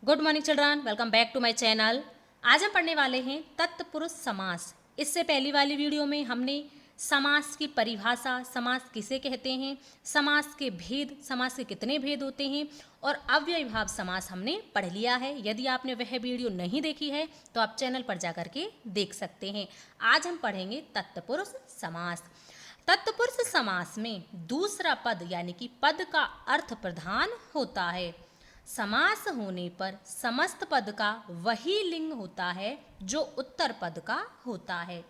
Good morning children, welcome back to my channel. आज हम पढ़ने वाले हैं तत्पुरुष समास। इससे पहली वाली वीडियो में हमने समास की परिभाषा, समास किसे कहते हैं, समास के भेद, समास के कितने भेद होते हैं और अव्ययीभाव समास हमने पढ़ लिया है। यदि आपने वह वीडियो नहीं देखी है तो आप चैनल पर जाकर के देख सकते हैं। आज हम पढ़ेंगे तत्पुरुष समास। तत्पुरुष समास में दूसरा पद यानी कि पद का अर्थ प्रधान होता है। समास होने पर समस्त पद का वही लिंग होता है जो उत्तर पद का होता है।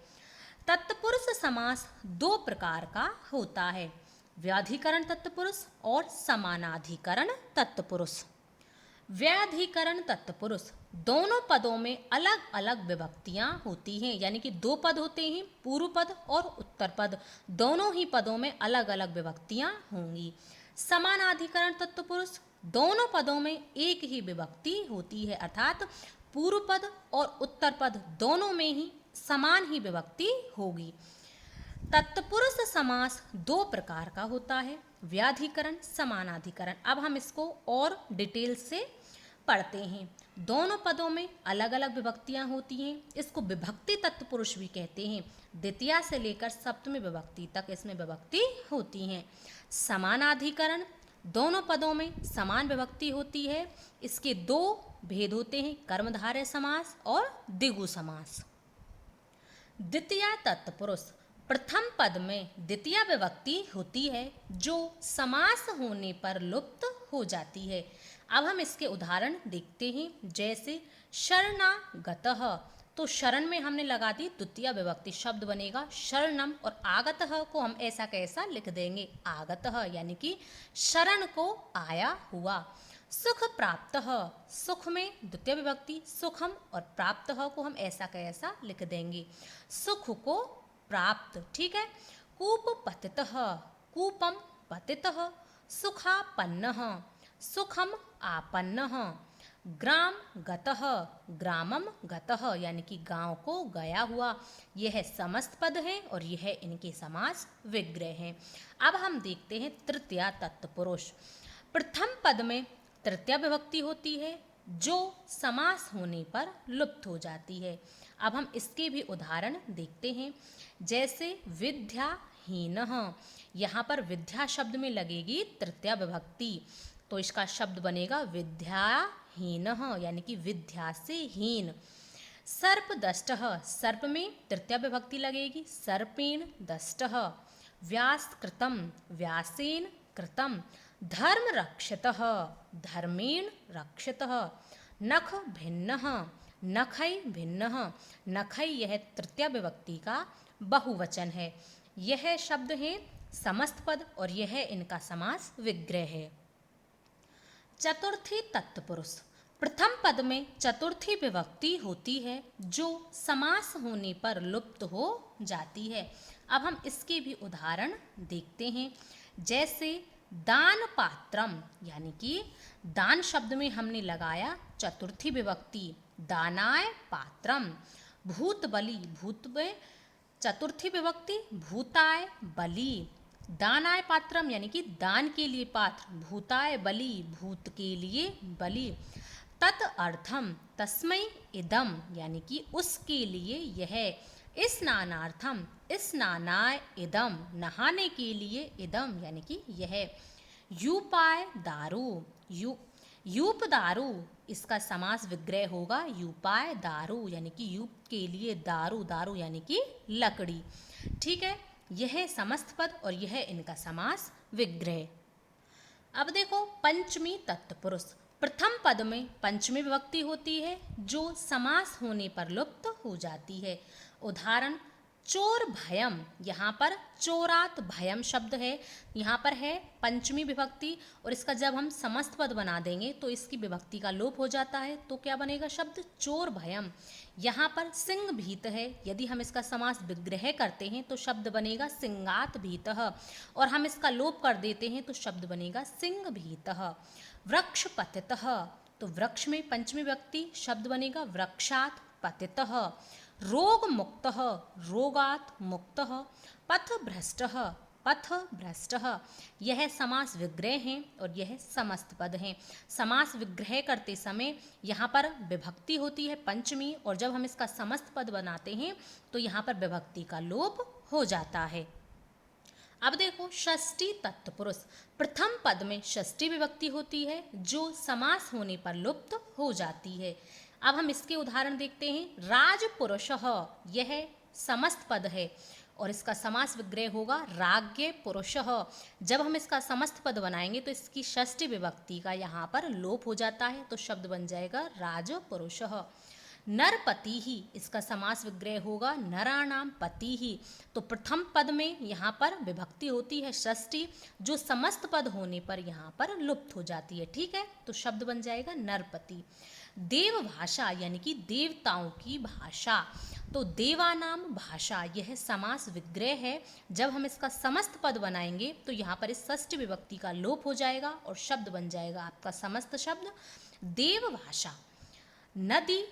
तत्पुरुष समास दो प्रकार का होता है, व्याधिकरण तत्पुरुष और समानाधिकरण तत्पुरुष। व्याधिकरण तत्पुरुष दोनों पदों में अलग अलग विभक्तियां होती हैं, यानी कि दो पद होते हैं, पूर्व पद और उत्तर पद। दोनों ही पदों में अलग अलग विभक्तियां होंगी। समानाधिकरण तत्पुरुष दोनों पदों में एक ही विभक्ति होती है, अर्थात पूर्व पद और उत्तर पद दोनों में ही समान ही विभक्ति होगी। तत्पुरुष समास दो प्रकार का होता है, व्याधिकरण, समानाधिकरण। अब हम इसको और डिटेल से पढ़ते हैं। दोनों पदों में अलग अलग विभक्तियां होती हैं। इसको विभक्ति तत्पुरुष भी कहते हैं। द्वितीया से लेकर सप्तमी विभक्ति तक इसमें विभक्ति होती हैं। समानाधिकरण दोनों पदों में समान विभक्ति होती है। इसके दो भेद होते हैं, कर्मधारय समास और द्विगु समास। द्वितीया तत्पुरुष प्रथम पद में द्वितीया विभक्ति होती है जो समास होने पर लुप्त हो जाती है। अब हम इसके उदाहरण देखते हैं, जैसे शरणागतः, तो शरण में हमने लगा दी द्वितीय विभक्ति, शब्द बनेगा शरणम, और आगतः को हम ऐसा कैसा लिख देंगे, आगतः, यानी कि शरण को आया हुआ। सुख प्राप्तः, सुख में द्वितीय विभक्ति सुखम, और प्राप्तः को हम ऐसा कैसा लिख देंगे, सुख को प्राप्त। ठीक है। कूप पतितः, कूपम पतितः, सुखापन्नः, सुखम आपन्नः। ग्राम गतः, ग्रामम गतः, यानी कि गांव को गया हुआ। यह समस्त पद है और यह इनके समास विग्रह हैं। अब हम देखते हैं तृतीया तत्पुरुष। प्रथम पद में तृतीया विभक्ति होती है जो समास होने पर लुप्त हो जाती है। अब हम इसके भी उदाहरण देखते हैं, जैसे विद्याहीनः, यहाँ पर विद्या शब्द में लगेगी तृतीया विभक्ति, तो इसका शब्द बनेगा विद्याहीनः, यानी कि विद्या से हीन। सर्पदष्टः, सर्प में तृतीया विभक्ति लगेगी सर्पेण दष्टः। व्यासकृतं, व्यासेन कृतं। धर्मरक्षितः, धर्मेण रक्षितः। नख भिन्नः, नखै भिन्नः। नखै यह तृतीया विभक्ति का बहुवचन है। यह शब्द है समस्त पद और यह इनका समास विग्रह है। चतुर्थी तत्पुरुष प्रथम पद में चतुर्थी विभक्ति होती है जो समास होने पर लुप्त हो जाती है। अब हम इसके भी उदाहरण देखते हैं, जैसे दान पात्रम, यानी कि दान शब्द में हमने लगाया चतुर्थी विभक्ति दानाय पात्रम। भूत बलि, भूत में चतुर्थी विभक्ति भूताय बलि। दानाय पात्रम, यानी कि दान के लिए पात्र, भूताय बलि, भूत के लिए बलि। तत् अर्थम, तस्मै इदम, यानी कि उसके लिए यह। स्नानार्थम, स्नानाय इदम, नहाने के लिए इदम, यानी कि यह। यूपाय दारू, यूप दारू, इसका समास विग्रह होगा यूपाय दारू, यानी कि यूप के लिए दारू, दारू यानी कि लकड़ी। ठीक है। यह समस्त पद और यह इनका समास विग्रह। अब देखो पंचमी तत्पुरुष। प्रथम पद में पंचमी विभक्ति होती है जो समास होने पर लुप्त हो जाती है। उदाहरण चोर भयम, यहाँ पर चोरात भयम शब्द है, यहाँ पर है पंचमी विभक्ति, और इसका जब हम समस्त पद बना देंगे तो इसकी विभक्ति का लोप हो जाता है, तो क्या बनेगा शब्द चोर भयम। यहाँ पर सिंह भीत है, यदि हम इसका समास विग्रह करते हैं तो शब्द बनेगा सिंगात भीतः, और हम इसका लोप कर देते हैं तो शब्द बनेगा सिंह भीतः। वृक्ष पतितः, तो वृक्ष में पंचमी विभक्ति शब्द बनेगा वृक्षात पतितः। रोग मुक्तः, रोगात मुक्तः। पथ भ्रष्टः, पथ भ्रष्टः, यह समास विग्रह हैं और यह समस्त पद हैं। समास विग्रह करते समय यहाँ पर विभक्ति होती है पंचमी, और जब हम इसका समस्त पद बनाते हैं तो यहाँ पर विभक्ति का लोप हो जाता है। अब देखो षष्ठी तत्पुरुष, प्रथम पद में षष्ठी विभक्ति होती है जो समास होने पर लुप्त हो जाती है। अब हम इसके उदाहरण देखते हैं। राजपुरुषः, यह समस्त पद है और इसका समास विग्रह होगा राज्ञ पुरुषः। जब हम इसका समस्त पद बनाएंगे तो इसकी षष्ठी विभक्ति का यहाँ पर लोप हो जाता है, तो शब्द बन जाएगा राजपुरुषः। नरपति ही, इसका समास विग्रह होगा नराणाम पति ही। तो प्रथम पद में यहाँ पर विभक्ति होती है षष्ठी, जो समस्त पद होने पर यहाँ पर लुप्त हो जाती है। ठीक है, तो शब्द बन जाएगा नरपति। देव भाषा यानी कि देवताओं की भाषा, तो देवानाम भाषा यह समास विग्रह है। जब हम इसका समस्त पद बनाएंगे तो यहाँ पर इस षष्ठी विभक्ति का लोप हो जाएगा और शब्द बन जाएगा आपका समस्त शब्द देव भाषा। नदी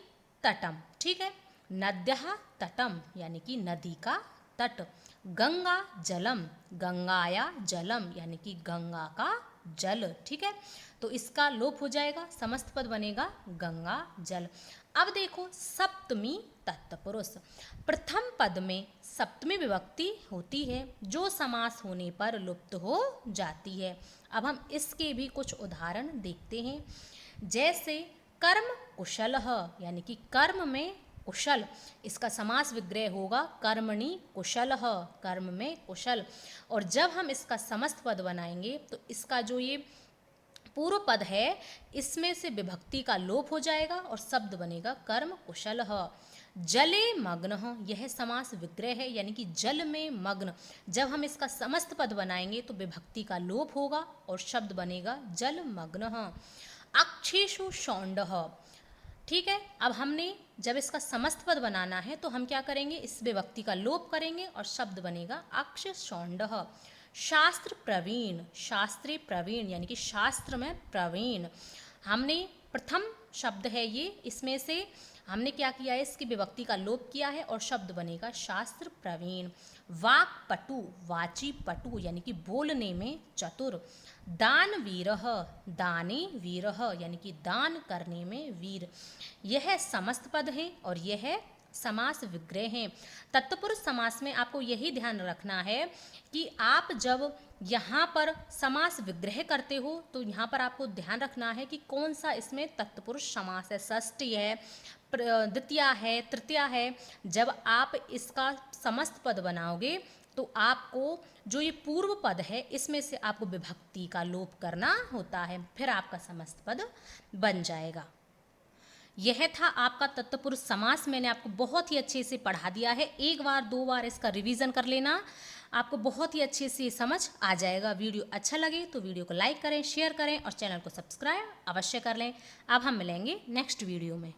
तटम, ठीक है, नद्यः तटम यानी कि नदी का तट। गंगा जलम, गंगाया जलम यानी कि गंगा का जल। ठीक है, तो इसका लोप हो जाएगा, समस्त पद बनेगा गंगा जल। अब देखो सप्तमी तत्पुरुष, प्रथम पद में सप्तमी विभक्ति होती है जो समास होने पर लुप्त हो जाती है। अब हम इसके भी कुछ उदाहरण देखते हैं। जैसे कर्म कुशलः, यानी कि कर्म में कुशल, इसका समास विग्रह होगा कर्मणि कुशलः, कर्म में कुशल। और जब हम इसका समस्त पद बनाएंगे तो इसका जो ये पूर्व पद है इसमें से विभक्ति का लोप हो जाएगा और शब्द बनेगा कर्म कुशलः। जले मग्नः, यह समास विग्रह है यानी कि जल में मग्न। जब हम इसका समस्त पद बनाएंगे तो विभक्ति का लोप होगा और शब्द बनेगा जल मग्नः। अक्षेषु शौंडः, ठीक है, अब हमने जब इसका समस्त पद बनाना है तो हम क्या करेंगे, इस विभक्ति का लोप करेंगे और शब्द बनेगा अक्ष शौंडः। शास्त्र प्रवीण, शास्त्रे प्रवीण यानी कि शास्त्र में प्रवीण, हमने प्रथम शब्द है ये, इसमें से हमने क्या किया है, इसकी विभक्ति का लोप किया है और शब्द बनेगा शास्त्र प्रवीण। वाक पटु, वाची पटु यानी कि बोलने में चतुर। दान वीरः, दाने वीरः यानी कि दान करने में वीर, यह समस्त पद है और यह समास विग्रह हैं। तत्पुरुष समास में आपको यही ध्यान रखना है कि आप जब यहाँ पर समास विग्रह करते हो तो यहाँ पर आपको ध्यान रखना है कि कौन सा इसमें तत्पुरुष समास है, षष्ठी है, द्वितीया है, तृतीया है। जब आप इसका समस्त पद बनाओगे तो आपको जो ये पूर्व पद है इसमें से आपको विभक्ति का लोप करना होता है, फिर आपका समस्त पद बन जाएगा। यह था आपका तत्पुरुष समास। मैंने आपको बहुत ही अच्छे से पढ़ा दिया है, एक बार दो बार इसका रिवीजन कर लेना, आपको बहुत ही अच्छे से समझ आ जाएगा। वीडियो अच्छा लगे तो वीडियो को लाइक करें, शेयर करें और चैनल को सब्सक्राइब अवश्य कर लें। अब हम मिलेंगे नेक्स्ट वीडियो में।